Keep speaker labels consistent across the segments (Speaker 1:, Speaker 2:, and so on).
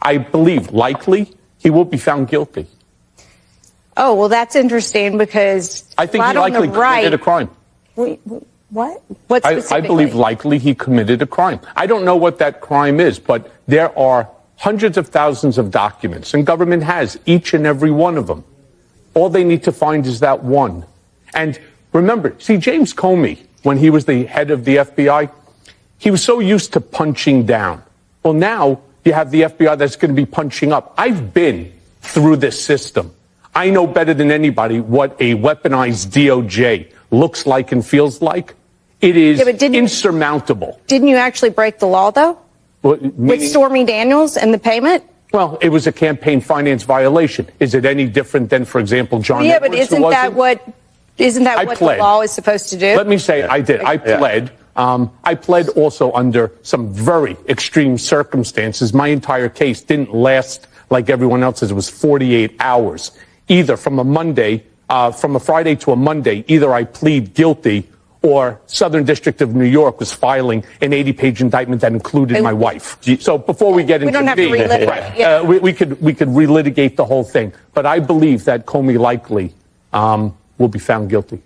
Speaker 1: I believe likely he will be found guilty.
Speaker 2: Oh, well, that's interesting because
Speaker 1: I think he likely committed a crime.
Speaker 2: Wait, what? What specifically?
Speaker 1: I believe likely he committed a crime. I don't know what that crime is, but there are hundreds of thousands of documents, and government has each and every one of them. All they need to find is that one. And remember, see, James Comey, when he was the head of the FBI, he was so used to punching down. Well, now you have the FBI that's going to be punching up. I've been through this system. I know better than anybody what a weaponized DOJ looks like and feels like. It is insurmountable.
Speaker 2: Didn't you actually break the law, though? With Stormy Daniels and the payment?
Speaker 1: Well, it was a campaign finance violation. Is it any different than, for example, John
Speaker 2: Yeah,
Speaker 1: Edwards,
Speaker 2: but isn't that what the law is supposed to do?
Speaker 1: Let me say I did. I pled. I pled also under some very extreme circumstances. My entire case didn't last like everyone else's. It was 48 hours. Either from a Friday to a Monday, either I plead guilty or Southern District of New York was filing an 80-page indictment that included my wife. So before we get into
Speaker 2: don't have to relitigate.
Speaker 1: right, we could relitigate the whole thing. But I believe that Comey likely will be found guilty.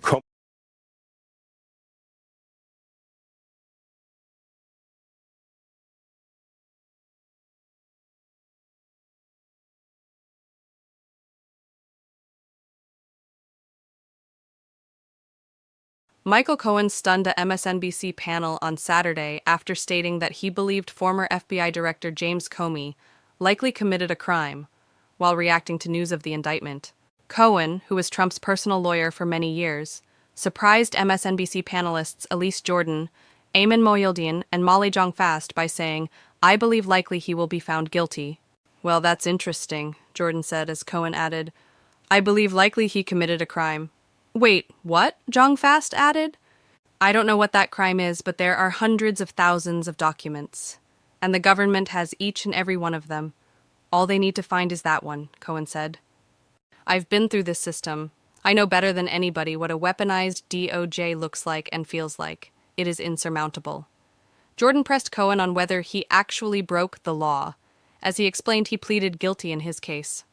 Speaker 3: Michael Cohen stunned a MSNBC panel on Saturday after stating that he believed former FBI Director James Comey likely committed a crime while reacting to news of the indictment. Cohen, who was Trump's personal lawyer for many years, surprised MSNBC panelists Elise Jordan, Ayman Mohyeldin, and Molly Jong-Fast by saying, "I believe likely he will be found guilty." "Well, that's interesting," Jordan said as Cohen added, "I believe likely he committed a crime." "Wait, what?" Jong-Fast added. "I don't know what that crime is, but there are hundreds of thousands of documents, and the government has each and every one of them. All they need to find is that one," Cohen said. "I've been through this system. I know better than anybody what a weaponized DOJ looks like and feels like. It is insurmountable." Jordan pressed Cohen on whether he actually broke the law, as he explained he pleaded guilty in his case.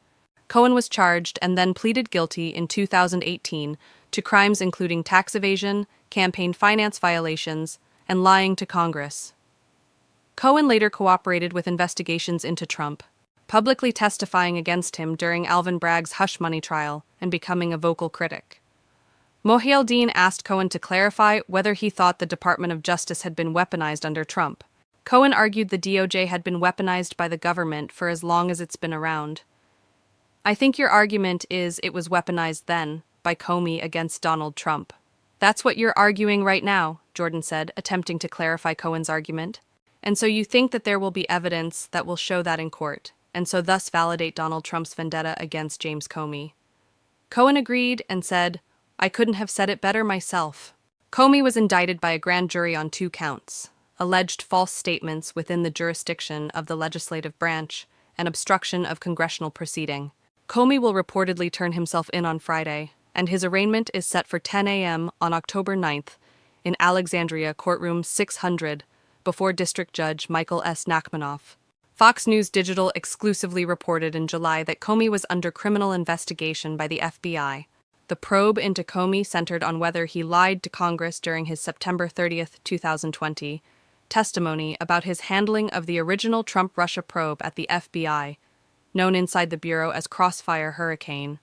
Speaker 3: Cohen was charged and then pleaded guilty in 2018 to crimes including tax evasion, campaign finance violations, and lying to Congress. Cohen later cooperated with investigations into Trump, publicly testifying against him during Alvin Bragg's hush money trial and becoming a vocal critic. Mohyeldin asked Cohen to clarify whether he thought the Department of Justice had been weaponized under Trump. Cohen argued the DOJ had been weaponized by the government for as long as it's been around. "I think your argument is it was weaponized then, by Comey against Donald Trump." "That's what you're arguing right now," Jordan said, attempting to clarify Cohen's argument. "And so you think that there will be evidence that will show that in court, and so thus validate Donald Trump's vendetta against James Comey." Cohen agreed and said, "I couldn't have said it better myself." Comey was indicted by a grand jury on 2 counts: alleged false statements within the jurisdiction of the legislative branch and obstruction of congressional proceeding. Comey will reportedly turn himself in on Friday, and his arraignment is set for 10 a.m. on October 9th in Alexandria Courtroom 600 before District Judge Michael S. Nachmanoff. Fox News Digital exclusively reported in July that Comey was under criminal investigation by the FBI. The probe into Comey centered on whether he lied to Congress during his September 30th, 2020, testimony about his handling of the original Trump-Russia probe at the FBI, known inside the Bureau as Crossfire Hurricane.